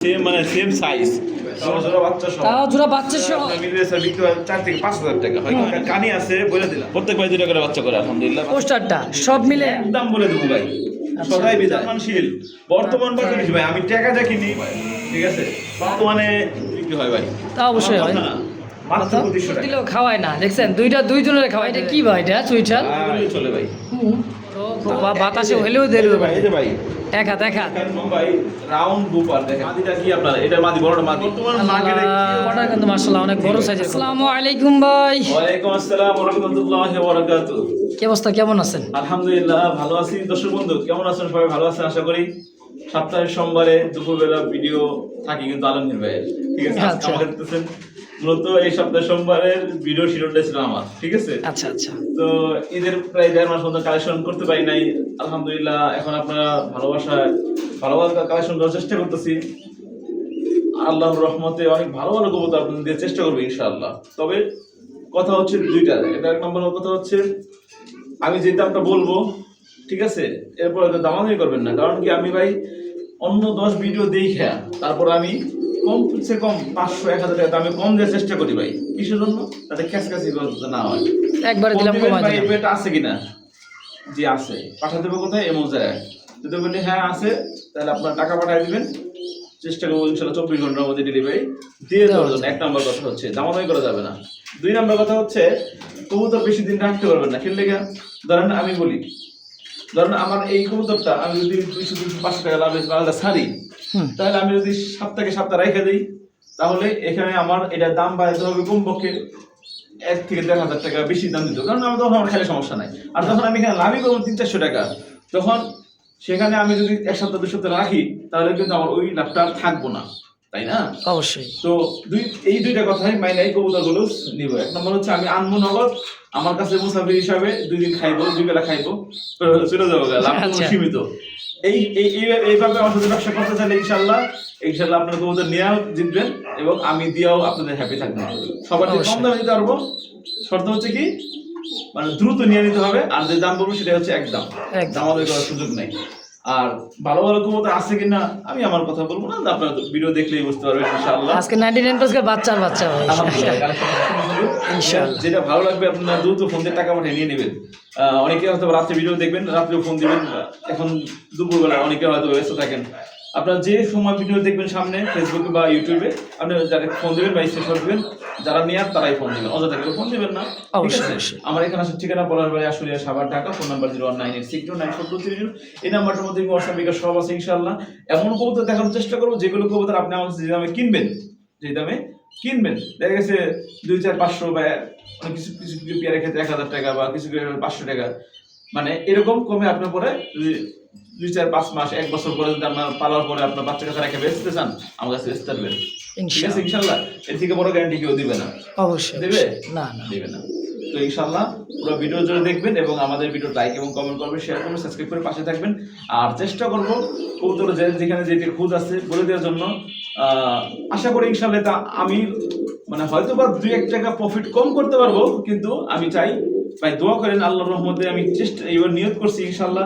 Same মানে same size তাও জোড়া বাচ্চা সহ কানি আছে বলে দিলাম প্রত্যেক ভাই 2 টাকা করে বাচ্চা করে আলহামদুলিল্লাহ পোস্টারটা সব মিলে দাম বলে দেবো ভাই সদাই বিধানশীল বর্তমান বাজারে ভাই আমি টাকা দেখিনি ঠিক আছে বর্তমানে বিক্রি হয় ভাই তা অবশ্যই হয় মাত্র 2500 টাকা দিলেও খাওয়ায় না দেখছেন দুই জনের খাওয়ায় এটা কি ভাই এটা সুইটার চলে ভাই বাতাসে হলেও দেরবে ভাই এই যে ভাই দেখা ভাই রাউন্ড বুপার দেখেন মাদিটা কি আপনার এটা মাদি বড়টা মাদি বর্তমান মার্কেটে বড়টা কিন্তু মাশাআল্লাহ অনেক বড় সাইজের আসসালামু আলাইকুম ভাই ওয়ালাইকুম আসসালাম ওয়া রাহমাতুল্লাহি ওয়া বারাকাতুহু কি অবস্থা কেমন আছেন আলহামদুলিল্লাহ ভালো আছি দর্শক বন্ধু কেমন আছেন সবাই ভালো আছেন আশা করি সপ্তাহের সোমবারে দুপুরবেলা ভিডিও থাকি কিন্তু আলমগীর ভাই ঠিক আছে আচ্ছা। আমাকে দেখতেছেন মূলত এই সপ্তাহের সোমবারের ভিডিও শিডিউলটা ছিল আমার ঠিক আছে আচ্ছা তো ঈদের প্রায় 1.5 মাস মতো কালেকশন করতে পারি নাই আলহামদুলিল্লাহ এখন আপনারা ভালো কালেকশন করার চেষ্টা করতেছি আল্লাহর রহমতে অনেক ভালো কবুতর আপনাদের দিয়ে চেষ্টা করবো ইনশাআল্লাহ তবে কথা হচ্ছে দুইটা এটা এক নম্বর কথা হচ্ছে আমি যে দামটা বলবো ঠিক আছে এরপর দামাদামি করবেন না কারণ কি আমি ভাই অন্য 10 ভিডিও দেখে তারপর আমি কমসে কম 500-1000 টাকা দামে কম দেওয়ার চেষ্টা করি ভাই কিসের জন্য তাতে ক্যাশকাশি না হয় একবারে দিলাম কমাই দিলাম এটা আছে কিনা জি আছে পাঠাতে দেবো কোথায় এমন জায়গায় যদি বলি হ্যাঁ আছে তাহলে আপনার টাকা পাঠিয়ে দিবেন চেষ্টা করবো ইনশাআল্লাহ 24 ঘন্টার মধ্যে ডেলিভারি দিয়ে দেওয়ার জন্য এক নম্বর কথা হচ্ছে দামাদামি করা যাবে না 2 নম্বর কথা হচ্ছে কবুতর বেশি দিন রাখতে পারবেন না খেললে ধরেন আমি বলি ধরেন আমার এই কবুতরটা আমি যদি 200-500 টাকা লাভ আলাদা ছাড়ি তাহলে আমি যদি সপ্তাহে রেখে দিই তাহলে এখানে আমার এটা দাম বাড়াতে হবে কমপক্ষে 1 থেকে 1,500 টাকা বেশি দাম দিতে কারণ আমার তখন আমার খেলে সমস্যা নাই আর তখন আমি এখানে লাভই করবো 300-400 টাকা তখন সেখানে আমি যদি 1 সপ্তাহ 2 সপ্তাহ রাখি তাহলে কিন্তু আমার ওই লাভটা আর থাকবো না তাই না অবশ্যই তো এই দুইটা কথাই মাইনে এই কবুতরগুলো নিব এক নম্বর হচ্ছে আমি আনবো নগদ আমার কাছে মুসাফির হিসাবে 2 দিন খাইবো 2 বেলা খাইবো চলে যাবো লাভ সীমিত এইভাবে আমার সাথে ব্যবসা করতে চাইলে ইনশাল্লাহ আপনার কবুতর নিয়েও জিতবেন এবং আমি দিয়েও আপনাদের হ্যাপি থাকবেন সবার কম দামে দিতে পারবো শর্ত হচ্ছে কি মানে দ্রুত নিয়ে নিতে হবে আর যে দাম বলবো সেটা হচ্ছে একদম আমাদের করার সুযোগ নেই আর ভালো কবুতর আছে কিনা আমি আমার কথা বলবো না আপনারা ভিডিও দেখলেই বুঝতে পারবেন ইনশাআল্লাহ আজকে 99% বাচ্চা ভাই ইনশাআল্লাহ যেটা ভালো লাগবে আপনারা দ্রুত ফোন দিয়ে টাকা পাঠিয়ে নিয়ে নেবেন অনেকে হয়তো রাতে ভিডিও দেখবেন রাতেও ফোন দিবেন এখন দুপুরবেলা অনেকে হয়তো ব্যস্ত থাকেন আপনারা যে সময় ভিডিও দেখবেন সামনে ফেসবুকে বা ইউটিউবে আপনি যারা ফোন দিবেন বা স্ক্রিনশট দিবেন যারা নিয়ার তারাই ফোন দিবেন অযথা কেউ ফোন দিবেন না অবশ্যই আমার এখানে আসার ঠিকানা পলাশবাড়ি আশুলিয়া সাভার ঢাকা ফোন নাম্বার 01986294230 এই নাম্বারটার মধ্যে হোয়াটসঅ্যাপ বিকাশ সব আছে ইনশাআল্লাহ এমন কবুতর দেখানোর চেষ্টা করবো যেগুলো কবুতর আপনি আমার যে দামে কিনবেন দেখা গেছে 2-4-500 বা অনেক কিছু পেয়ারের ক্ষেত্রে 1000 টাকা বা কিছু 500 টাকা মানে এরকম কমে আপনার পরে 2-4-5 মাস 1 বছর পরে যদি আপনার পালার পরে আপনার বাচ্চা কাছে রেখে বেচতে চান আমার কাছে বেচতে পারবেন ইনশাআল্লাহ এর থেকে বড় গ্যারান্টি কেউ দিবে না অবশ্যই দেবে না দেবে না তো ইনশাআল্লাহ পুরো ভিডিও জুড়ে দেখবেন এবং আমাদের ভিডিও লাইক এবং কমেন্ট করবেন শেয়ার করবেন সাবস্ক্রাইব করে পাশে থাকবেন আর চেষ্টা করব কবুতর যেখানে যেটি খোঁজ আছে বলে দেওয়ার জন্য আশা করি ইনশাআল্লাহ তা আমি মানে হয়তো বা 2-1 টাকা প্রফিট কম করতে পারবো কিন্তু আমি চাই ভাই দোয়া করেন আল্লাহর রহমতে আমি চেষ্টা এবার নিয়ত করছি ইনশাআল্লাহ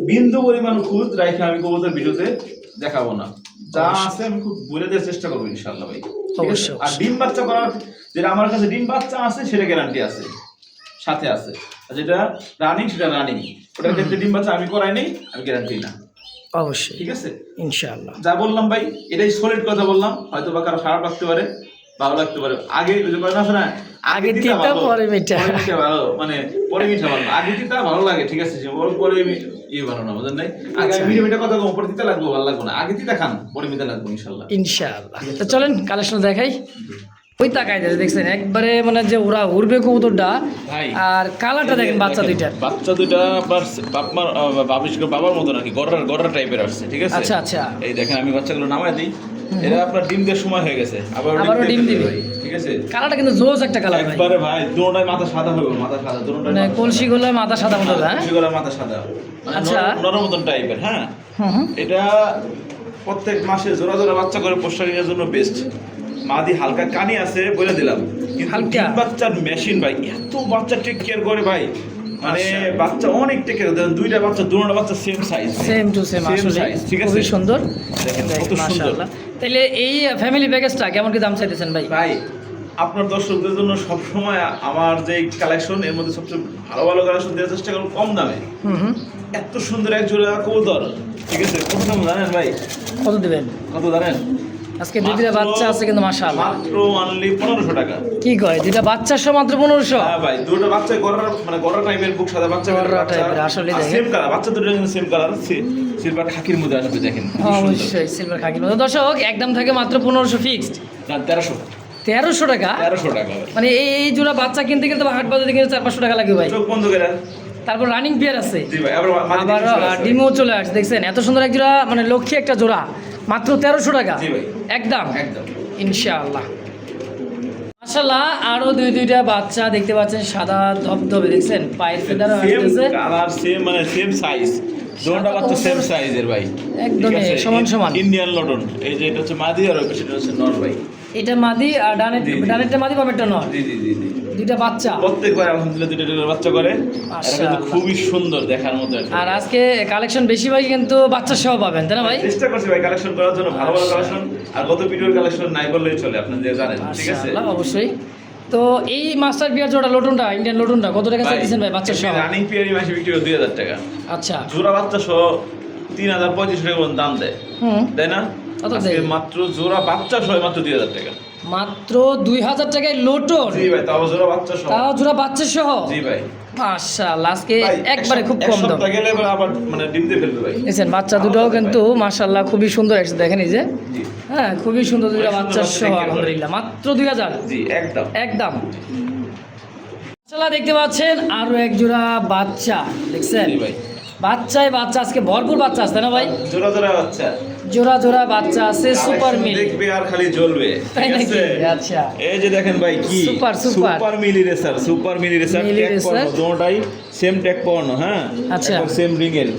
বিন্দু পরিমাণ খুঁজ রাখে আমি কবুতর ভিডিওতে দেখাবো না যা আছে আমি খুব বলে দেওয়ার চেষ্টা করবো ইনশাআল্লাহ ভাই অবশ্যই আর ডিম বাচ্চা করার যেটা আমার কাছে ডিম বাচ্চা আছে সেটা গ্যারান্টি আছে সাথে আছে আর যেটা রানিং সেটা রানিং ওটার ক্ষেত্রে ডিম বাচ্চা আমি করাই নেই আমি গ্যারান্টি না অবশ্যই ঠিক আছে ইনশাআল্লাহ যা বললাম ভাই এটাই সলিড কথা বললাম হয়তো বা কারো খারাপ লাগতে পারে ভালো লাগতে পারে আগে ওই যে কথা আছে না আগে তিতা পরে মিঠা ভালো মানে পরে মিঠা ভালো আগে তিতা ভালো লাগে ঠিক আছে পরে ভালো না বুঝেন নাই আগে মিঠা কথা কম পরে তিতা লাগবে ভালো লাগবে না আগে তিতা খান পরে মিঠা লাগবে ইনশাআল্লাহ তো চলেন কালেকশন দেখাই ওই তাকাই দেখছেন একবারে মানে যে ওরা উড়বে কবুতরটা আর কালারটা দেখেন বাচ্চা দুইটা আপনার বাবার মতো নাকি গড়ার টাইপের আসছে ঠিক আছে আচ্ছা এই দেখেন আমি বাচ্চাগুলো নামাই দিই এরা আপনার ডিম দেওয়ার সময় হয়ে গেছে আবারও ডিম দিবে ঠিক আছে কালারটা কিন্তু জোস একটা কালার ভাই একবারে ভাই দুটোটাই মাথা সাদা হবে মাথা সাদা দুটোটাই মানে কলসি গুলো মাথা সাদা মতো কলসি গুলো মাথা সাদা আচ্ছা নরম মতন টাইপের হ্যাঁ এটা প্রত্যেক মাসে জোড়া জোড়া বাচ্চা করে পোস্টারিংয়ের জন্য বেস্ট মাদি হালকা কানি আছে বলে দিলাম কিন্তু বাচ্চার মেশিন ভাই এত বাচ্চা টেক কেয়ার করে ভাই মানে বাচ্চা অনেক টেক কেয়ার দেন দুইটা বাচ্চা বাচ্চা same size same to same আসলে ঠিক আছে খুব সুন্দর দেখেন কত সুন্দর তাহলে এই ফ্যামিলি প্যাকেজটা কেমন কি দাম চাইতেছেন ভাই? ভাই আপনার দর্শকদের জন্য সবসময় আমার যে কালেকশন এর মধ্যে সবচেয়ে ভালো ভালো কালেকশন দেওয়ার চেষ্টা করুন কম দামে। হুম। এত সুন্দর এক জোড়া কবুতর, ঠিক আছে, কত দাম জানেন ভাই? কত দিবেন কত জানেন? আজকে দুইটা বাচ্চা আছে কিন্তু মাশাআল্লাহ, মাত্র অনলি 1500 টাকা। কি কয় দুইটা বাচ্চা সহ মাত্র 1500? হ্যাঁ ভাই, দুটো বাচ্চা গড়ার মানে গড়া টাইপের বুক সাদা বাচ্চা গড়া টাইপের, আসলে দেখেন। সেম কালার, বাচ্চা দুটো সেম কালার, সিলভার খাকির মধ্যে আসবে দেখেন। অবশ্যই সিলভার খাকি মতো। দর্শক একদম থাকে মাত্র 1500 ফিক্সড। না 1300 টাকা। 1300 টাকা ভাই। মানে এই জোড়া বাচ্চা কিনতে গেলে তো হাট বাজারে কিনতে 400-500 টাকা লাগবে ভাই। চোখ বন্ধ করে। তারপর রানিং পেয়ার আছে। জি ভাই, আবার ডিমও চলে আসছে, দেখছেন এত সুন্দর এক জোড়া, মানে লক্ষ্মী একটা জোড়া মাত্র 1300 টাকা। জি ভাই, একদম একদম ইনশাআল্লাহ। মাশাআল্লাহ, আরো দুইটা বাচ্চা দেখতে পাচ্ছেন, সাদা ধবধবে, দেখছেন পায়ের ফেদার সেম আসছে কালার, সেম মানে সেম সাইজ, দুটো বাচ্চা সেম সাইজের ভাই, একদমই ঠিক আছে? সমান। ইন্ডিয়ান লটন, এই যে এটা হচ্ছে মাদি আর ওই পাশেটা হচ্ছে নর ভাই। এটা মাদি আর ডানেরটা মাদি, বামেরটা নর। জি জি জি জি, দুইটা বাচ্চা প্রত্যেকবার আলহামদুলিল্লাহ দুটো বাচ্চা করে। এটা কিন্তু মাশাআল্লাহ। খুবই সুন্দর দেখার মতো একটা। আর আজকে কালেকশন বেশিরভাগ কিন্তু বাচ্চা সহ পাবেন, তাই না ভাই? চেষ্টা করছি ভাই কালেকশন করার জন্য, ভালো ভালো কালেকশন। আর গত ভিডিওর কালেকশন নাই বললেই চলে, আপনারা যে জানেন, ঠিক আছে? মাশাআল্লাহ, অবশ্যই। তো এই মাস্টার বিয়ার জোড়া লটনটা, ইন্ডিয়ান লটনটা কত টাকা চাইছেন ভাই বাচ্চা সহ? রানিং পিয়ারি মাসে বিক্রি করে 2000 টাকা। আচ্ছা। জোড়া বাচ্চা সহ 3035 টাকা মতো দাম দেয়, হুম। তাই না? কত আজকে দেয়? মাত্র জোড়া বাচ্চা সহ মাত্র 2000 টাকা। মাত্র 2000 টাকায় লটন, জি ভাই, তাও জোড়া বাচ্চা সহ। তাও জোড়া বাচ্চা সহ। জি ভাই, মাশাআল্লাহ, আজকে ভাই, একবারে খুব এক কম দাম। সপ্তাহ গেলে এবার আবার মানে ডিম দিয়ে ফেলবে ভাই। দেখছেন বাচ্চা দুটোও কিন্তু মাশাআল্লাহ খুবই সুন্দর আসছে, দেখেন এই যে, জি হ্যাঁ খুবই সুন্দর দুইটা সুন্দর বাচ্চা বাচ্চা সহ, দেখতে আলহামদুলিল্লাহ মাত্র 2000 জি, একদম একদম। মাশাআল্লাহ, দেখতে পাচ্ছেন আরো এক জোড়া বাচ্চা, দেখছেন জি ভাই, বাচ্চায় বাচ্চা, আজকে ভরপুর বাচ্চা আছে, তাই না ভাই? জোড়া জোড়া বাচ্চা, জোড়া বাচ্চা আছে, সুপার Collection মিল, দেখবে আর খালি জ্বলবে, তাই ঠিক নাকি? আছে? আচ্ছা, এই যে দেখেন ভাই, কি সুপার। সুপার মিলি রেসার, সুপার মিলি রেসার মিলি ট্যাগ রেসার। পড়ানো, দুটোটাই সেম ট্যাগ পড়ানো, হ্যাঁ, আচ্ছা। সেম রিং এর।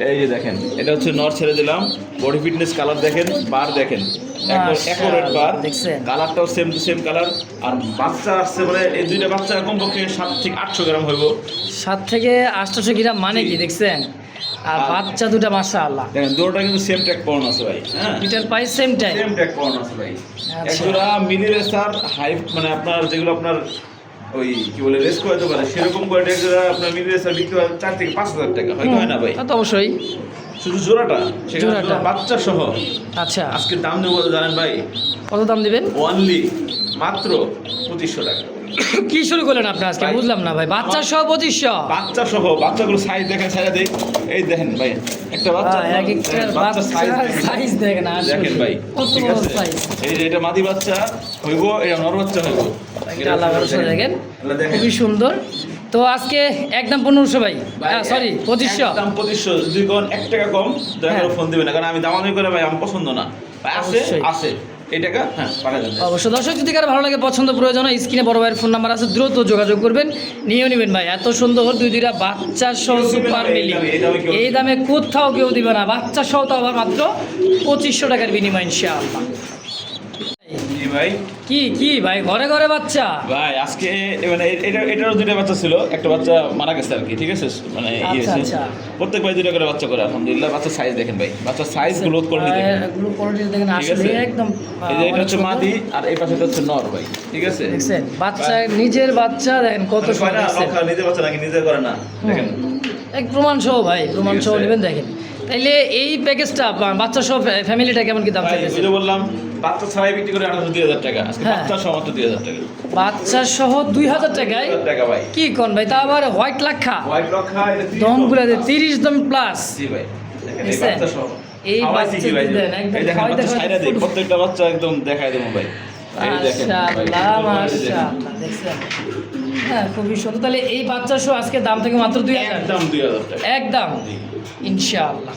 এই যে দেখেন, এটা হচ্ছে নর ছেড়ে দিলাম, বডি ফিটনেস কালার দেখেন, বার দেখেন, অ্যাকুরেট বার, দেখছেন? কালারটাও সেম টু সেম কালার। আর বাচ্চা আসছে মানে এই দুইটা বাচ্চা কমপক্ষে 7 থেকে 800 গ্রাম হইব। 7 থেকে 800 গ্রাম, মানে কি দেখছেন? আর বাচ্চা দুটা মাশাআল্লাহ, দেখেন দুটোটা কিন্তু সেম ট্যাগ পড়ানো আছে ভাই, হ্যাঁ, এটার price same time. Same tag পড়ানো আছে ভাই। আচ্ছা। একজোড়া মিলি রেসার হাই, মানে আপনার যেগুলো আপনার ওই কি বলে রেস করাতে পারে সেরকম কোয়ালিটি একজোড়া আপনার মিলি রেসার বিক্রি হয় 4 থেকে 5000 টাকা, হয়তো হয় না ভাই? তা তো অবশ্যই। শুধু জোড়াটা, সেখানে জোড়াটা। জোড়া বাচ্চা সহ। আচ্ছা, আজকে দাম দেবো কত জানেন ভাই? কত দাম দিবেন? অনলি মাত্র 2500 টাকা। কি শুরু করলেন আপনি আজকে? ভাই, বুঝলাম না ভাই, বাচ্চা সহ 2500? বাচ্চা সহ, বাচ্চাগুলো সাইজ দেখেন, সাইজ দেখ, এই দেখেন ভাই, একটা বাচ্চা, এক একটা বাচ্চা সাইজ সাইজ দেখেন, আসলে দেখেন ভাই, কত ঠিক বড় আছে? সাইজ। এই যে এটা মাদি বাচ্চা হইব, এটা নর বাচ্চা হইব। এটা আল্লাহ ভরসা, দেখেন দেখেন। খুবই সুন্দর। তো আজকে একদম 1500 ভাই, সরি 2500। দাম 2500, যদি কোন 1 টাকা কম দয়া করে হ্যাঁ। ফোন দিবেন না, কারণ আমি দামাদামি করে ভাই আমার পছন্দ না ভাই। আছে অবশ্যই। আছে এই টাকা, হ্যাঁ পাঠিয়ে দেন। অবশ্যই দর্শক, যদি কারো ভালো লাগে, পছন্দ প্রয়োজন হয়, স্ক্রিনে বড় ভাইয়ের ফোন নাম্বার আছে, দ্রুত যোগাযোগ করবেন, নিয়েও নেবেন ভাই। এত সুন্দর দুইটা বাচ্চা সহ সুপার মিলি, এই দামে কোথাও কেউ দিবে না। বাচ্চা সহ তো আবার মাত্র 2500 টাকার বিনিময় ইনশাআল্লাহ। জি ভাই, কি ভাই, ঘরে ঘরে বাচ্চা ভাই আজকে মানে এটারও দুইটা বাচ্চা ছিল, একটা বাচ্চা মারা গেছে আর কি, ঠিক আছে? মানে আচ্ছা, আচ্ছা। প্রত্যেক ভাই দুইটা করে বাচ্চা করে, আলহামদুলিল্লাহ। বাচ্চার সাইজ দেখেন ভাই, বাচ্চার সাইজ গ্রোথ করে নিতে এগুলো কোয়ালিটি দেখেন, ঠিক আসলে আছে? একদম এই যে এটা অনেক হচ্ছে সুন্দর। মাদি, আর এই পাশে হচ্ছে নর ভাই, ঠিক আছে? দেখছেন বাচ্চা, নিজের বাচ্চা দেখেন কত মানে কয় না, সুন্দর, দেখছেন? লক্ষা নিজে বাচ্চা নাকি নিজে করে না, দেখেন। এক প্রমাণ সহ ভাই, প্রমাণ ঠিক সহ আছে। নেবেন, দেখেন। তাইলে এই প্যাকেজটা বাচ্চা সহ ফ্যামিলিটা কেমন কি দাম ভাই, চাইতেছে? ওই যে বললাম বাচ্চা ছাড়াই বিক্রি করে 2000 টাকা, আজকে হ্যাঁ। বাচ্চা সহ মাত্র 2000 টাকা। বাচ্চা সহ 2000 টাকায়? 2000 টাকা ভাই। কি কোন ভাই, তা আবার হোয়াইট লাক্ষা হোয়াইট লক্ষা, এটা 30 দমগুলা plus। 30 দম প্লাস। জি ভাই, দেখেন এই দেখছেন? বাচ্চা সহ। এই খাওয়াইছি বাচ্চা কি ভাই? দেন, একদম এই দেখেন খাওয়াই বাচ্চা দেখাই সাইরা দেই, ফুল। প্রত্যেকটা বাচ্চা একদম দেখাই দেবো ভাই। এই দেখেন ভাই, মাশাআল্লাহ, এই দেখেন। মাশাআল্লাহ, দেখছেন? হ্যাঁ খুবই সুন্দর। তাহলে এই বাচ্চা সহ আজকে দাম থেকে মাত্র 2000 একদম 2000 টাকা। একদম জি। ইনশাআল্লাহ।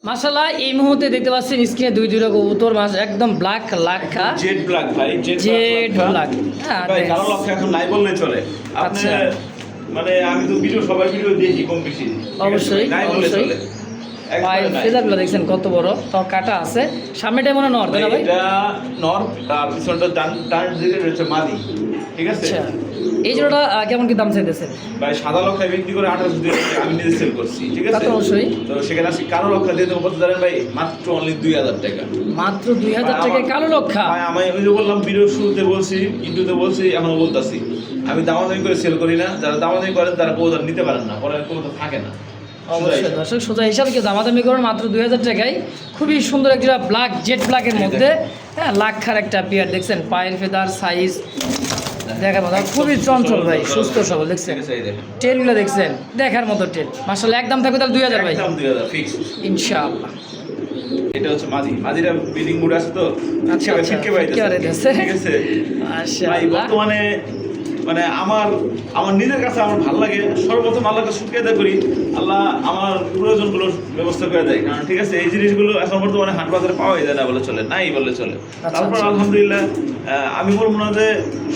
মাশাআল্লাহ, এই মুহূর্তে দেখতে পাচ্ছেন স্ক্রিনে দুইটা কবুতর, একদম ব্ল্যাক লাক্ষা, জেড ব্ল্যাক ভাই, জেড ব্ল্যাক। হ্যাঁ ভাই, দেখেন। কালো লক্ষা এখন নাই বললেই চলে। আপনি আচ্ছা। মানে আমি তো ভিডিও, সবাই ভিডিও দেখি কম বেশি, ঠিক আছে? অবশ্যই, নাই বললে অবশ্যই। চলে। একবারে পায়ের নাই। ফেদারগুলো দেখছেন কত বড়, তো কাটা আছে, সামনেটাই মনে হয় নর, তাই না ভাই? এটা নর, আর পিছনটা ডান দিকে রয়েছে মাদি, ঠিক আছে? আচ্ছা। এই জোড়াটা কেমন কি দাম চাইতেছেন? ভাই সাদা লক্ষায় বিক্রি করে 28 দিয়ে আমি নিজে সেল করছি, ঠিক তা আছে? তো অবশ্যই। তো সেখানে আজকে কালো লক্ষা দিয়ে দেবো কত জানেন ভাই? মাত্র অনলি 2000 টাকা। মাত্র 2000 টাকায় কালো লক্ষা? ভাই আমি ওই যে বললাম ভিডিওর শুরুতে বলছি, ইন্টুতে বলছি, এখনো বলতাছি, আমি দামাদামি করে সেল করি না। যারা দামাদামি করেন তারা কবুতর নিতে পারেন না, পরে কবুতর থাকে না। অবশ্যই দর্শক, সোজা হিসাবে কেউ দামাদামি করেন মাত্র 2000 টাকায়। খুবই সুন্দর একটা ব্ল্যাক, জেট ব্ল্যাকের মধ্যে, হ্যাঁ, লাক্ষার একটা পেয়ার দেখছেন, পায়ের ফেদার সাইজ দেখার মতো, খুবই চঞ্চল ভাই, সুস্থ সবল দেখছেন, টেলগুলো দেখছেন দেখার মতো টেল, মাশাআল্লাহ। একদম থাকবে তাহলে 2000 ভাই? একদম 2000 ফিক্স ইনশাআল্লাহ। এটা হচ্ছে মাঝি, মাঝিরা বিডিং মুড আছে তো, আচ্ছা আচ্ছা, ছিটকে পাইতেছে, ঠিক আছে? ভাই মাশাআল্লাহ। বর্তমানে মানে আমার নিজের কাছে আমার ভালো লাগে, সর্বপ্রথম আল্লাহকে শুকরিয়া করি, আল্লাহ আমার প্রয়োজনগুলোর ব্যবস্থা করে দেয়। কারণ ঠিক আছে, এই জিনিসগুলো এখন বর্তমানে হাট বাজারে পাওয়াই যায় না বলে চলে, নাই বলে চলে। তারপর আলহামদুলিল্লাহ আমি বলবো না যে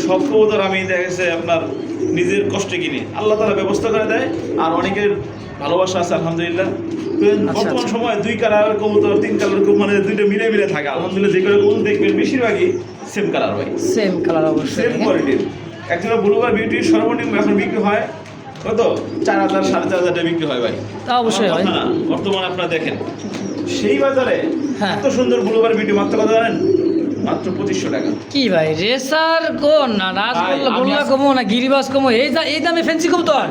সব কবুতর আমি দেখা গেছে আপনার নিজের কষ্টে কিনি, আল্লাহ তাআলা ব্যবস্থা করে দেয়। আর অনেকের ভালোবাসা আছে আলহামদুলিল্লাহ। তো বর্তমান সময় 2 কালার কবুতর 3 কালার মানে দুইটা মিলে মিলে থাকে আলহামদুলিল্লাহ। যে করে কবুতর দেখবেন বেশিরভাগই সেম কালার ভাই, সেম কালার অবশ্যই, সেম কোয়ালিটির। একজোড়া ব্লুবার বিউটি সর্বনিম্ন এখন বিক্রি হয় কত? 4000 4500 টাকা বিক্রি হয় ভাই। তা অবশ্যই হয়। বর্তমানে আপনারা দেখেন সেই বাজারে হ্যাঁ। এত সুন্দর ব্লুবার বিউটি মাত্র কত জানেন? মাত্র 2500 টাকা। কি ভাই, রেসার কোন না রাসগোল্লা গোল্লা কমো না গিরিবাস কমো, এই দামে ফ্যান্সি কবুতর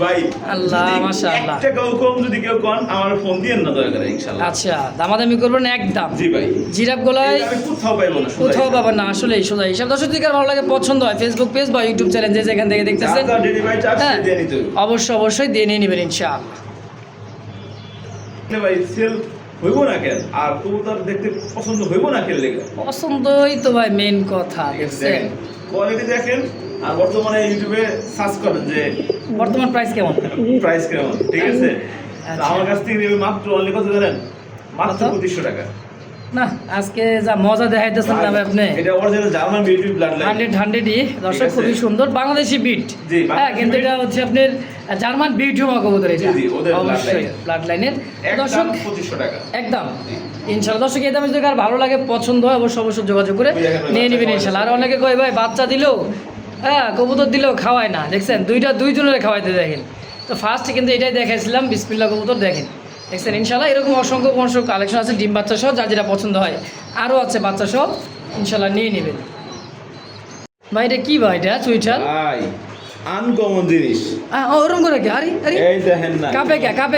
ভাই আল্লাহ যদি মাশাআল্লাহ। 1 টাকাও কম যদি কেউ কোন আমার ফোন দিয়েন না দয়া করে ইনশাআল্লাহ। আচ্ছা, দামাদামি করবেন একদম? জি ভাই, জিরাফ গলায় আমি কোথাও পাইবো না, কোথাও পাবেন না, আসলে সোজা হিসাব। দর্শক যদি কার ভালো লাগে, পছন্দ হয়, ফেসবুক পেজ বা ইউটিউব চ্যানেল যে যেখান থেকে দেখতেছেন, যা ডেলিভারি চার্জ হ্যাঁ, দিয়ে নিতে হবে অবশ্যই দিয়ে নিয়ে নেবেন ইনশাআল্লাহ। ভাই। সেল হইব না কেন, আর কবুতর দেখতে পছন্দ হইব না কেন লেগে? পছন্দই তো ভাই মেন কথা, দেখছেন কোয়ালিটি দেখেন। আর বর্তমানে ইউটিউবে সার্চ করেন যে বর্তমান প্রাইস কেমন, প্রাইস কেমন, ঠিক আছে? আচ্ছা। আমার কাছ থেকে নেবে মাত্র অনলি কত জানেন? মাত্র কত? 2500 টাকা। না আজকে যা মজা দেখাইতেছেন না ভাই আপনি, এটা original German beauty blood line. 100ই দর্শক, ঠিক আছে। খুবই সুন্দর বাংলাদেশি বিট। জি, হ্যাঁ, কিন্তু এটা হচ্ছে আপনার জার্মান বিউটি কবুতর, এটা জি, জি, ওদের blood অবশ্যই line। ব্লাড লাইনের। একদম দর্শক 2500 টাকা। একদম ইনশাআল্লাহ। দর্শক এই দামে যদি কার ভালো লাগে, পছন্দ হয়, অবশ্যই যোগাযোগ করে নিয়ে নেবেন ইনশাআল্লাহ। আর অনেকে কয় ভাই বাচ্চা দিলেও, হ্যাঁ, কবুতর দিলেও খাওয়ায় না, দেখছেন দুইজনের খাওয়াইতে দেখেন। তো ফার্স্টে কিন্তু এটাই দেখাইছিলাম, বিসমিল্লাহ কবুতর দেখেন, দেখছেন ইনশাআল্লাহ। এরকম অসংখ্য কালেকশন আছে, ডিম বাচ্চা সহ, যার যেটা পছন্দ হয়। আরও আছে বাচ্চা সহ, ইনশাআল্লাহ নিয়ে নেবেন। ভাই এটা কি ভাই, এটা চুইঠাল ভাই আনকমন জিনিস। ওরম করে কে? আরে আরে এই দেখেন না, কাপে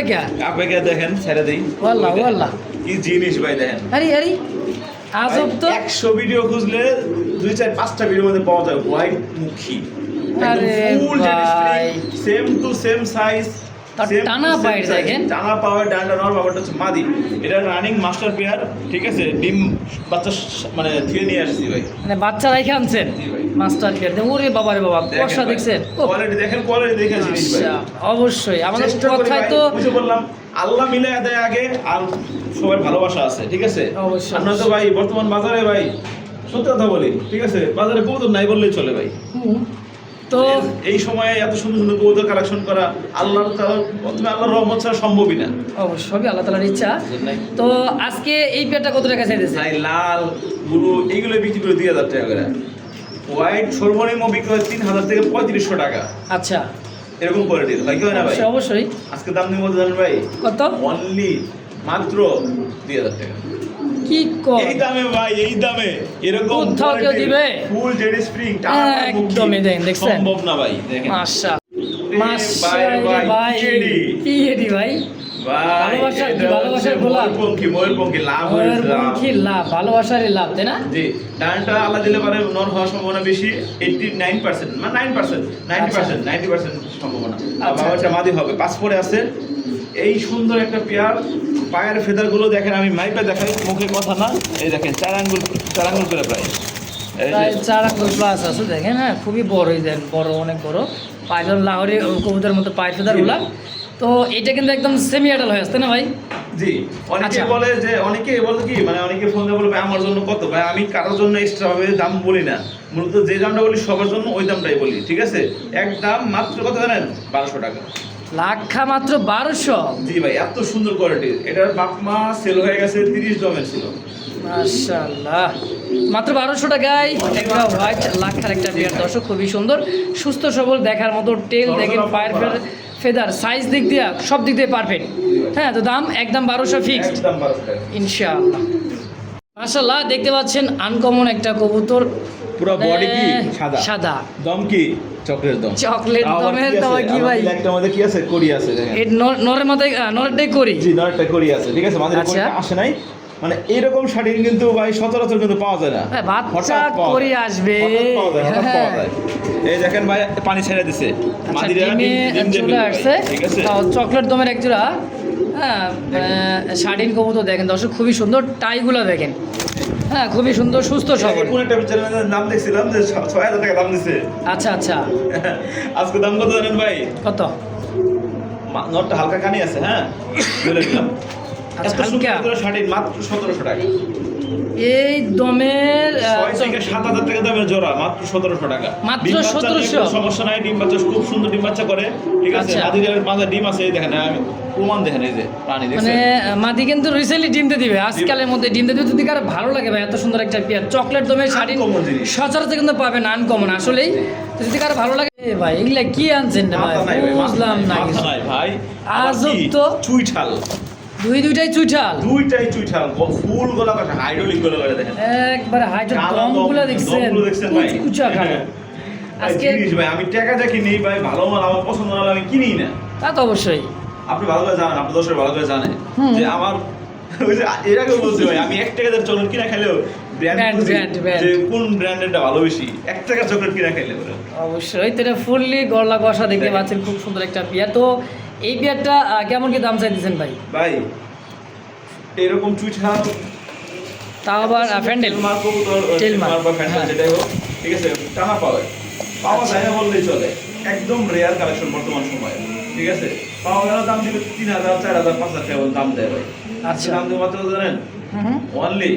কে আপনাকে দেখেন, ছেড়ে দেই। ওয়াল্লাহ কি জিনিস ভাই দেখেন। আরে আজব তো। 100 ভিডিও খুঁজলে 2-4-5টা ভিডিওর মধ্যে পাওয়া যায় হোয়াইট মুখী, আরে ভাই, সেম টু সেম সাইজ, তার টানা পায়ের দেখেন, টানা পাওয়ার ডান্ডা নর বাবাটা হচ্ছে মাদি। এটা রানিং মাস্টার পেয়ার, ঠিক আছে? ডিম বাচ্চা মানে থিয়ে নিয়ে আসছি ভাই, মানে বাচ্চা রাইখে আনছেন জি ভাই। Master care. ওরে বাবা রে বাবা, কষা দেখছেন। কোয়ালিটি দেখেন, কোয়ালিটি দেখে জিনিস ভাই। আচ্ছা, অবশ্যই আমাদের চেষ্টা করি কথায় ভাই, তো বুঝে বললাম আল্লাহ মিলে দেয় আগে, আর সবার ভালোবাসা আছে, ঠিক আছে? অবশ্যই। আমরা তো ভাই বর্তমান বাজারে ভাই সত্যি কথা বলি, ঠিক আছে, বাজারে কবুতর নাই বললেই চলে ভাই। তো এই সময়ে এত সুন্দর সুন্দর কবুতর কালেকশন করা আল্লাহর রহমত ছাড়া সম্ভবই না। অবশ্যই আল্লাহ তাআলার ইচ্ছা। তো আজকে এই পেয়ারটা কত টাকা চাইতেছে? ভাই লাল গুরু এইগুলো বিক্রি করে 2000 টাকা করে, হোয়াইট সর্বনিম্ন বিক্রি হয় 3000 থেকে 3500 টাকা। আচ্ছা, এরকম কোয়ালিটির ভাই, কি হয় না ভাই? অবশ্যই। আজকে দাম নিয়ে বলতে জানেন ভাই কত? অনলি মাত্র 2000 টাকা। কি কর এই দামে ভাই, এই দামে এরকম কোথাও কেউ দিবে? ফুল জেডি স্প্রিং একদমই দেখছেন, সম্ভব না ভাই। দেখেন মাশাআল্লাহ ভাই, কি এডি ভাই, ভালোবাসার গোলাপ, ময়ূরপঙ্খী লাভ ময়ূরপঙ্খী লাভ, ভালোবাসার লাভ, তাই না? জি, ডানটা আল্লাহ দিলে পারে নর হওয়ার সম্ভাবনা বেশি, 89%, মানে 90% সম্ভাবনা। আর বাবাটা মাদি হবে, পাসপোর্টে আছে। এই সুন্দর একটা পেয়ার, পায়ের ফেদারগুলো দেখেন, আমি মাইপে দেখাই, মুখে কথা না। এই দেখেন 4 আঙ্গুল করে প্রায়, প্রায় 4 আঙ্গুল প্লাস আছে, দেখেন। হ্যাঁ, খুবই বড়, বড়, অনেক বড় পায়ের, লাহোরি কবুতরের মতো পায়ের ফেদারগুলা। তো এটা কিন্তু একদম সেমি অ্যাডাল হয়ে আসছে না ভাই? জি, অনেকে বলে যে, অনেকে বলে কি, মানে অনেকে ফোন দিয়ে বলে ভাই আমার জন্য কত? ভাই আমি কারোর জন্য এক্সট্রা ভাবে দাম বলি না, মূলত যে দামটা বলি সবার জন্য ওই দামটাই বলি, ঠিক আছে? এক দাম মাত্র কত জানেন? 1200 টাকা। লাক্ষা মাত্র 1200? জি ভাই, এত সুন্দর কোয়ালিটির। এটার বাপ মা সেল হয়ে গেছে 30 দমের ছিল, মাশাআল্লাহ, মাত্র 1200 টাকায় একটা হোয়াইট লাখার একটা বিয়ার দর্শক, খুবই সুন্দর, সুস্থ সবল, দেখার মতো, টেল দেখেন, পায়ের ফেদার, সাইজ দিক দিয়ে সব দিক দিয়ে পারফেক্ট। হ্যাঁ, তো দাম একদম 1200 ফিক্সড একদম 1200 টাকা। ইনশাআল্লাহ। মাশাআল্লাহ, দেখতে পাচ্ছেন আনকমন একটা কবুতর, পুরো বডি কি সাদা, সাদা, দম কি চকলেট দম, চকলেট দমের দাম কি ভাই? একটা মধ্যে কি আছে, করি আছে দেখেন, এই নরের মাথায় নরেরটাই করি, জি নরটা করি আছে, ঠিক আছে, আমাদের আচ্ছা। আসে নাই, মানে এরকম শাড়ি কিন্তু ভাই সচরাচর কিন্তু পাওয়া যায় না, হ্যাঁ, বাচ্চা হঠাৎ পাওয়া করি যায়। আসবে, হঠাৎ পাওয়া যায়, হঠাৎ পাওয়া হ্যাঁ। যায়। এই দেখেন ভাই পানি ছেড়ে দিছে, আচ্ছা, মাদিরা ডিমে ডিম দিয়ে চলে ফেলবে ভাই, আসছে, ঠিক আছে। তাও চকলেট দমের এক জোড়া, হ্যাঁ, শাড়িন কবুতর দেখেন দর্শক, খুবই সুন্দর, টাইগুলো দেখেন, হ্যাঁ, খুবই সুন্দর, সুস্থ সবল। কোন একটা চ্যানেলের নাম দেখছিলাম যে 6000 টাকা দাম দিছে, আচ্ছা আচ্ছা, আজকে দাম কত জানেন ভাই? কত? নটটা হালকা কানি আছে, হ্যাঁ বলে দিলাম। আচ্ছা, এত সুন্দর হালকা। করে শাড়ি মাত্র 1700 টাকা, এই দমের 6 থেকে 7000 টাকা দামের জোড়া, মাত্র 1700 টাকা। মাত্র ডিম বাচ্চা 1700? কোনো সমস্যা নাই, ডিম বাচ্চা খুব সুন্দর ডিম বাচ্চা করে, ঠিক আছে। আচ্ছা। মাদিরার মাঝে ডিম আছে, এই দেখেন, আমি প্রমাণ দেখেন, এই যে প্রাণী মানে দেখছেন, মাদি কিন্তু রিসেন্টলি ডিম দিয়ে দিবে, আজকালের মধ্যে ডিম দিয়ে দিবে, যদি কারো ভালো লাগে ভাই, এত সুন্দর একটা পেয়ার চকলেট দমের শাড়ি Uncommon জিনিস। সচরাচর কিন্তু পাবেন, আনকমন আসলেই, তো যদি কারো ভালো লাগে, এ ভাই এগুলা কি আনছেন রে ভাই, মাথা নাই ভাই, বুঝলাম না মাথা কিছু। নাই ভাই, আবার আজব কি? তো। চুইঠাল, দুইটাই চুইঠাল, দুইটাই চুইঠাল, ফুল গলা কাটা, হাইড্রোলিক গলা কাটা, দেখেন একবারে হাইট কালো দমগুলো দম- দেখছেন, দমগুলো দেখছেন ভাই? কুচা কালো। হ্যাঁ। আজকে জিনিস ভাই, আমি টাকা দিয়ে কিনি ভাই, ভালো মাল আমার পছন্দ না হলে আমি কিনি না। তা তো অবশ্যই, আপনি ভালো করে জানেন, আপনি দর্শক ভালো করে জানেন হুম। যে আমার ওই যে এর আগেও বলছি ভাই, আমি 1 টাকা দিয়ে চকলেট কিনা খাইলেও Brand, brand। যে কোন ব্র্যান্ডেরটা ভালো বেশি, 1 টাকা চকলেট কিনা খাইলে বলে। অবশ্যই তো, এটা ফুললি গলা কষা দেখতে পাচ্ছেন, খুব সুন্দর একটা বিয়ার। তো এই বিয়ারটা কেমন কি দাম চাইতেছেন ভাই? ভাই এরকম চুইঠাল তাও আবার ফ্যান্ডেল, মার কবুতর, টেলমার, টেলমার বা ফ্যান্ডেল হ্যাঁ। যেটাই হোক, ঠিক আছে, টানা পাওয়া যায় না বললেই চলে, একদম রেয়ার কালেকশন বর্তমান সময়ে, ঠিক আছে। পাওয়া গেল দাম দিবে 3000, 4000, 5000 টাকা দাম দেয় ভাই। আচ্ছা। দাম দিয়ে মাত্র জানেন হুম। অনলি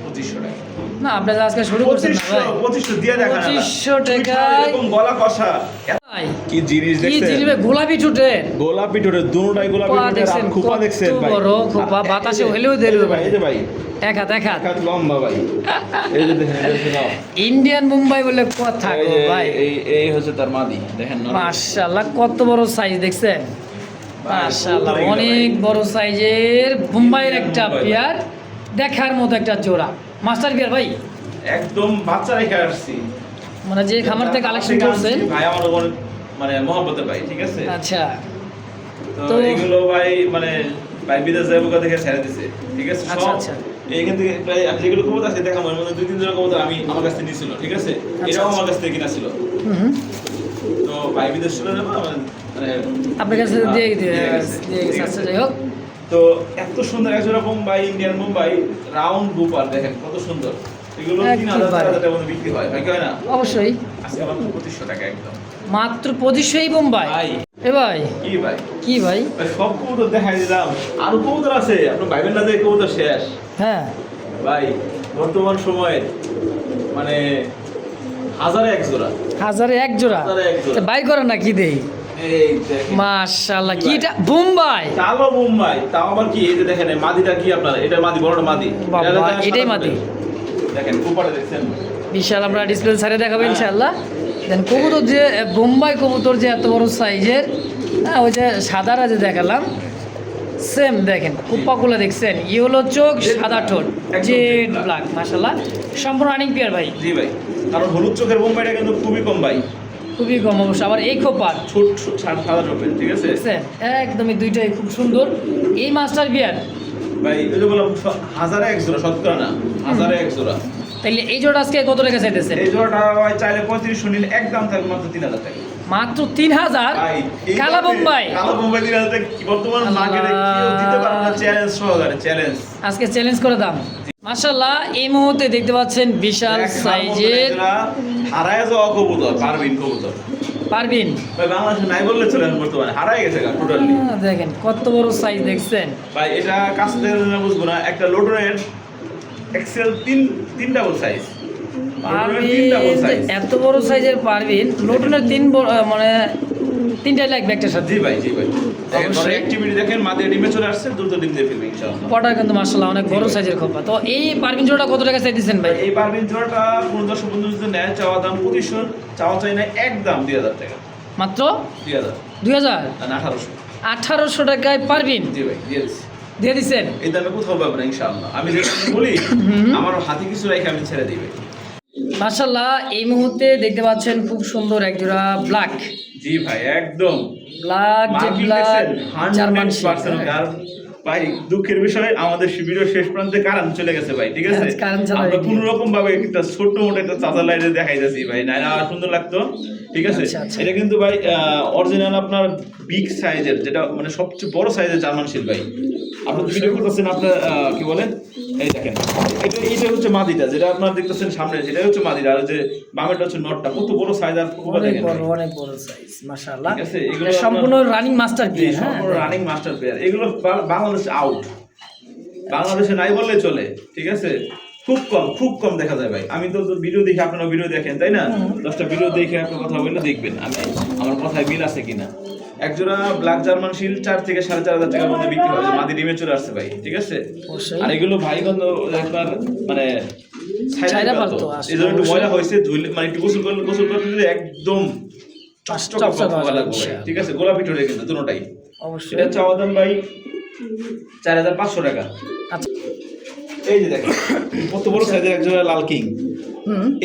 2500 টাকা। না, আপনারা আজকে শুরু করছেন না ভাই, 2500 দিয়ে দেখা না 2500 টাকায়। এরকম গলা কষা ভাই, কি জিনিস কি দেখছেন, জিনিস ভাই, গোলাপি চুটে গোলাপি টোরে দুটোটাই গোলাপি খোপা টোরে, দেখছেন, আর খোপা দেখছেন কত ভাই, বড় খোপা, আর বাতাসে এই যে- হলেও এই দেরি যে হবে ভাই, এই যে ভাই দেখা দেখা। এক লম্বা ভাই, এই যে দেখেন, এই যে নাও। ইন্ডিয়ান মুম্বাই বলে কথা এই গো যে- ভাই, এই হচ্ছে তার মাদি, দেখেন না? মাশাআল্লাহ, কত বড় সাইজ দেখছেন, মাশাআল্লাহ, কবুতর এগুলো অনেক ভাই। বড় সাইজের মুম্বাইয়ের Indian একটা মুম্বাই পেয়ার, দেখার মতো একটা জোড়া, মাস্টার পেয়ার ভাই, একদম বাচ্চা রেখে আসছি, মানে যে খামার থেকে কালেকশন থেকে করছেন। আনছি, ভাই আমার ওপর মানে মহব্বতের ভাই, ঠিক আছে। আচ্ছা, তো তো- এগুলো ভাই মানে ভাই বিদেশ যাবো দেখে ছেড়ে দিছে, ঠিক আছে। আচ্ছা, সব আচ্ছা। এইখান থেকে প্রায় আমি যেগুলো কবুতর আছে দেখাবো, এর মধ্যে 2-3 জোড়া কবুতর আমি আমার কাছ থেকে নিয়েছিল, ঠিক আছে, এটাও আমার কাছ থেকে কিনা ছিল। হুম, তো ভাই বিদেশ ছিল না মানে আপনার কাছে দিয়ে দিয়ে গেছে, ঠিক আচ্ছা, আছে। যাই হোক, তো এত সুন্দর একজোড়া মুম্বাই, ইন্ডিয়ান মুম্বাই রাউন্ড বুপার দেখেন কত সুন্দর, এগুলো একদম 3000 ভাই। 4000 টাকার মধ্যে বিক্রি হয় ভাই, কি হয় না? অবশ্যই, আজকে আমার 2500 টাকা একদম মাত্র 2500 মুম্বাই। ভাই। এ ভাই, কি ভাই, কি ভাই? ভাই সব কবুতর দেখাই দিলাম, আরো কবুতর আছে, আপনার ভাইবেন না যে কবুতর শেষ হ্যাঁ, ভাই। বর্তমান সময়ে মানে হাজারে এক জোড়া, হাজারে এক জোড়া, হাজারে এক জোড়া। তা বাই করে না কি দেই, এই দেখেন মাশাআল্লাহ, কি এটা মুম্বাই, কালো মুম্বাই, তাও আবার কি, এই যে দেখেন এই মাদিটা কি আপনার, এটা মাদি, বড়টা মাদি, বাবা, এটা দেখেন এটাই সাদা মাদি। ফুলের। দেখেন কুপারে দেখছেন, বিশাল, আমরা ডিসপ্লে ছাড়ে দেখাবো হ্যাঁ। ইনশাআল্লাহ। দেন কবুতর যে বোম্বাই কবুতর যে এত বড় সাইজের, হ্যাঁ, ওই যে সাদারা যে দেখালাম, সেম দেখেন, কুপ্পাগুলো দেখছেন, ইয়েলো চোখ, সাদা ঠোঁট, একদম জেড black। ব্ল্যাক, মাশাআল্লাহ, সম্পূর্ণ রানিং পেয়ার ভাই, জি ভাই। কারণ হলুদ চোখের মুম্বাইটা কিন্তু খুবই কম ভাই, খুবই কম অবশ্য। আবার এই খোপার ছোট সাদা চোখের, ঠিক আছে দেখছেন, একদমই দুইটাই খুব সুন্দর। এই মাস্টার বিয়ার, ভাই, ওই যে বললাম হাজারে এক জোড়া, শতকরা না, হাজারে এক জোড়া। তাইলে এই জোড়া আজকে কত টাকা চাইতেছেন? এই জোড়াটা ভাই চাইলে 3500 নিলে একদম থাকবে মাত্র 3000 টাকা মাত্র 3000? ভাই। এই কালা বোম্বাই, কালো বোম্বাই 3000 টাকা কি বর্তমান মার্কেটে কেউ দিতে পারবে না, চ্যালেঞ্জ সহকারে চ্যালেঞ্জ। আজকে চ্যালেঞ্জ করে দাম। মাশাআল্লাহ, এই মুহূর্তে দেখতে পাচ্ছেন বিশাল সাইজের হারায় যাওয়া কবুতর, পারবিন কবুতর পারবিন, ভাই, বাংলাদেশে নাই বললে চলে, বর্তমানে হারায় গেছে টোটালি দেখেন কত বড় সাইজ দেখছেন, ভাই। এটা কাছ থেকে বুঝবো না, একটা লোটনের এক্সেল তিন ডাবল সাইজ, পারবিন এত বড় সাইজের পারবিন, লোটনের মানে তিনটাই লাগবে একটার সাথে। জি ভাই, জি ভাই। দেখেন অবশ্যই। অ্যাক্টিভিটি দেখেন, মাঝে ডিমে চলে আসছে, দ্রুত ডিম দিয়ে ফেলবে ইনশাআল্লাহ। পটা কিন্তু মাশাআল্লাহ অনেক বড় সাইজের খোপা। তো এই পারভিন জোড়াটা কত টাকা চাইতেছেন ভাই? এই পারভিন জোড়াটা কোন দর্শক বন্ধু যদি নেয়, চাওয়া দাম 2500, চাওয়া চাই না একদম 2000 টাকা। মাত্র 2000 2000, না 1800। 1800 টাকায় পারভিন জি ভাই দিয়ে দিচ্ছি। দিয়ে দিচ্ছেন। এই দামে কোথাও পাবে না ইনশাআল্লাহ। আমি যেটা বলি আমার হাতে কিছু রেখে আমি ছেড়ে দিবে। মাশাআল্লাহ এই মুহূর্তে দেখতে পাচ্ছেন খুব সুন্দর এক জোড়া ব্ল্যাক জি ভাই একদম ব্ল্যাক যে ব্ল্যাক জার্মান 100% কারণ ভাই দুঃখের বিষয় আমাদের শিবিরের শেষ প্রান্তে কারেন্ট চলে গেছে ভাই, ঠিক আছে? কারেন্ট চলে আমরা গেছে। কোন রকম ভাবে একটা ছোট মোটো একটা চাচা লাইনে দেখাই যাচ্ছি ভাই, না না সুন্দর লাগতো, ঠিক আছে? আচ্ছা, আচ্ছা। এটা কিন্তু ভাই অরিজিনাল আপনার বিগ সাইজের, যেটা মানে সবচেয়ে বড় সাইজের জার্মান শিল ভাই। আপনি ভিডিও করতেছেন আপনার কি বলে, এই দেখেন এটা হচ্ছে মাদিটা, যেটা আপনার দেখতেছেন সামনে, সেটা হচ্ছে মাদিটা, আর যে বামেরটা হচ্ছে নটটা। কত বড় সাইজ আর খুব দেখেন ভাই। অনেক বড় সাইজ মাশাআল্লাহ। ঠিক আছে, এগুলো এটা সম্পূর্ণ রানিং মাস্টার প্লেয়ার। হ্যাঁ, রানিং মাস্টার প্লেয়ার। এগুলো বাংলাদেশে আউট, বাংলাদেশে নাই বললে চলে, ঠিক আছে? খুব কম দেখা যায় ভাই। আমি তো ভিডিও দেখি, আপনারা ভিডিও দেখেন তাই না? 10টা ভিডিও দেখে আপনার কথা বলে দেখবেন আমি আমার কথায় মিল আছে কিনা। একজোড়া ব্ল্যাক জার্মান শিল 4 থেকে 4500 টাকার মধ্যে বিক্রি হয়, মাদি ডিমে চলে আসছে ভাই, ঠিক আছে? অবশ্যই। আর এগুলো ভাই গন্ধ একবার মানে ছাইরা পালতো, এই জন্য একটু ময়লা হয়েছে, ধুইলে মানে একটু গোসল করতে দিলে একদম চকচক চকচক লাগবে ভাই, ঠিক আছে? গোলাপি টোরে কিন্তু দুটোটাই। অবশ্যই। এটা চাওয়া দাম ভাই 4500 টাকা। আচ্ছা। এই যে দেখেন কত বড় সাইজের একজোড়া লাল কিং।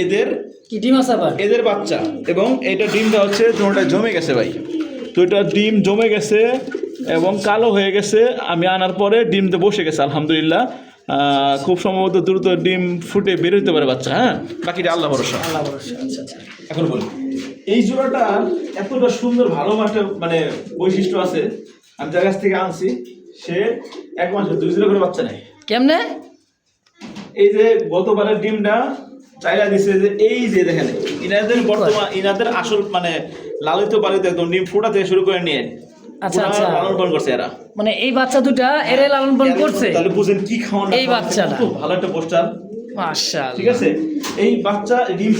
এদের কি ডিম আছে আবার? এদের বাচ্চা, এবং এটা ডিমটা হচ্ছে দুটোটা জমে গেছে ভাই। তো এটা ডিম জমে গেছে এবং কালো হয়ে গেছে। আমি আনার পরে ডিমতে বসে গেছে আলহামদুলিল্লাহ। খুব সম্ভবত দ্রুত ডিম ফুটে বের হতে পারে বাচ্চা। হ্যাঁ, বাকিটা আল্লাহ ভরসা। আল্লাহ ভরসা। আচ্ছা আচ্ছা। এখন বলি এই জোড়াটা এতটা সুন্দর ভালো একটা মানে বৈশিষ্ট্য আছে, আমি যার কাছ থেকে আনছি সে এক মাসে 2 জোড়া করে বাচ্চা নেয়। কেমনে? এই যে গতবারের ডিমটা চাইলা দিছে, যে এই যে দেখেন ইনাদের বর্তমান ইনাদের আসল মানে লালিত পালিত একদম ডিম ফোটা থেকে শুরু করে নিয়ে আচ্ছা, আচ্ছা। লালন পালন করছে এরা। মানে এই বাচ্চা দুটা এরাই লালন পালন করছে। তাহলে বুঝেন কি খাওয়ানো এই বাচ্চাটা। খুব ভালো একটা পোস্টার, মাশাআল্লাহ। ঠিক আছে? এই বাচ্চা ডিম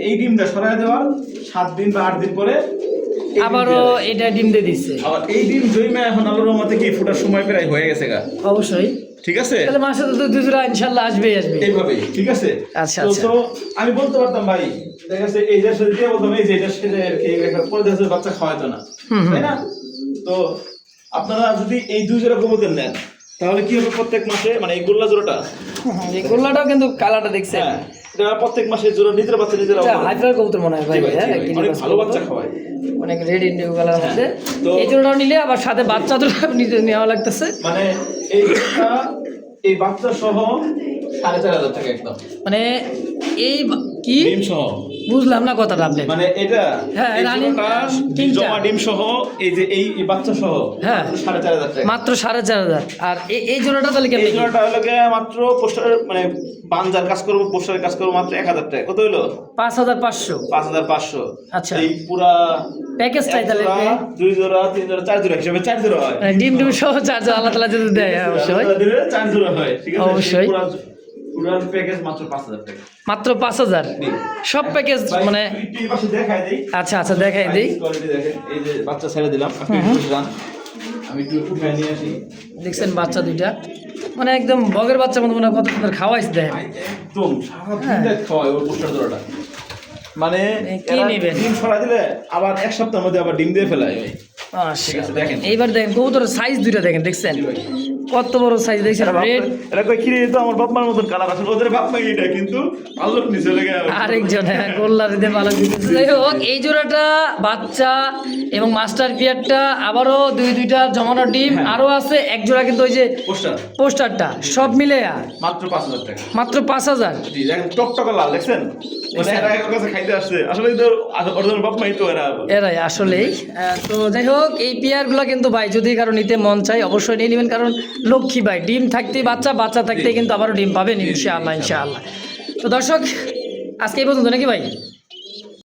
এই ডিমটা সরাই দেওয়ার 7 দিন বা 8 দিন পরে এই ডিম আবারও দিয়ে দেয়। এটা ডিম দিয়ে দিচ্ছে। আবার এই ডিম জৈমা এখন আলোর রহমতে কি ফোটার সময় প্রায় হয়ে গেছে গা, অবশ্যই। ঠিক আছে? তাহলে মাসে তো দুই জোড়া ইনশাআল্লাহ আসবেই আসবে। এইভাবে, ঠিক আছে? আচ্ছা, তো আচ্ছা। তো আমি বলতে পারতাম ভাই, দেখা যাচ্ছে এই যে সাথে দিয়ে বলতাম এই যে এটা সেটা পরে দেখা যাচ্ছে বাচ্চা খাওয়াইতো না, তাই না? তো আপনারা যদি এই 2 জোড়া কবুতর নেন তাহলে কি হবে, প্রত্যেক মাসে মানে এই গোল্লা জোড়াটা, এই গোল্লাটাও কিন্তু কালারটা দেখছেন। হ্যাঁ, এটা প্রত্যেক মাসে জোড়া নিজের বাচ্চা নিজেরা এটা হাইফার কবুতর মনে হয় ভাই। হ্যাঁ, অনেক ভালো বাচ্চা খাওয়ায়। অনেক রেড ইন্ডিগো কালারের মধ্যে। তো- এই জোড়াটাও নিলে আবার সাথে বাচ্চা দুটো নিতে নেওয়া লাগতেছে। মানে এই জোড়াটা এই বাচ্চা সহ 4500 টাকা একদম, মানে এই কি ডিম সহ। বুঝলাম না কথাটা আপনি। মানে এটা হ্যাঁ, এই রানিং জোড়াটা তিনটা। জমা ডিম সহ এই যে এই বাচ্চা সহ হ্যাঁ। 4500 টাকা। মাত্র 4500। আর এই জোড়াটা তাহলে এই কেমন? জোড়াটা হলো গিয়ে মাত্র পোস্টার মানে বানজার কাজ করবো, পোস্টারের কাজ করবো মাত্র 1000 টাকা। কত হলো? 5500। 5500। আচ্ছা। এই পুরা প্যাকেজটাই তাহলে 2 জোড়া 3 জোড়া 4 জোড়া হিসেবে 4 জোড়া হয়। মানে ডিম সহ চার্জ আল্লাহ তাআলা যদি দেয় অবশ্যই। 4 জোড়া হয়, ঠিক আছে? অবশ্যই। পুরা প্যাকেজ মাত্র 5000 টাকা। মাত্র 5000 সব প্যাকেজ মানে। এই পাশে দেখাই দেই। আচ্ছা আচ্ছা, দেখাই দিই। কোয়ালিটি দেখেন, এই যে বাচ্চা ছেড়ে দিলাম, আপনি একটু বসে যান, আমি একটু উঠায় নিয়ে আসি। দেখছেন বাচ্চা দুইটা মানে একদম বগের বাচ্চার মতো, মানে কত সুন্দর খাওয়াইছে দেখেন। একদম সারা দিন খাওয়ায় ওই পোস্টার জোড়াটা। মানে কি এরা নেবেন? ডিম ছড়া দিলে আবার এক সপ্তাহের মধ্যে আবার ডিম দিয়ে ফেলায় ভাই। ঠিক আছে, দেখেন। এইবার দেখেন কবুতরের সাইজ দুইটা দেখেন, দেখছেন কত বড় সাইজ দেখছেন। রেড এরা কই কিরে, তো আমার বাপ মার মতন কালার আছে, ওদের বাপ মা এটা কিন্তু আল্লাহর নিচে লেগে আরেকজন, হ্যাঁ, গোল্লার দিয়ে ভালো দিতেছে। যাই হোক, এই জোড়াটা বাচ্চা এবং মাস্টার পিয়ারটা আবারও দুইটা জমানো ডিম আরো আছে এক জোড়া, কিন্তু ওই যে পোস্টার পোস্টারটা সব মিলে মাত্র 5000 টাকা। মাত্র 5000। জি, দেখেন টকটকা লাল, দেখছেন? মানে এরা এর কাছে খাইতে আসছে, আসলে তো ওদের বাপ মাই তো এরা। এরাই আসলেই। তো যাই হোক, এই পেয়ারগুলো কিন্তু ভাই যদি কারো নিতে মন চাই অবশ্যই নিয়ে নেবেন, কারণ লক্ষ্মী ভাই ডিম থাকতেই বাচ্চা থাকতেই কিন্তু আবারও ডিম পাবেন ইনশাআল্লাহ ইনশাআল্লাহ। তো দর্শক আজকে এই পর্যন্ত নাকি ভাই?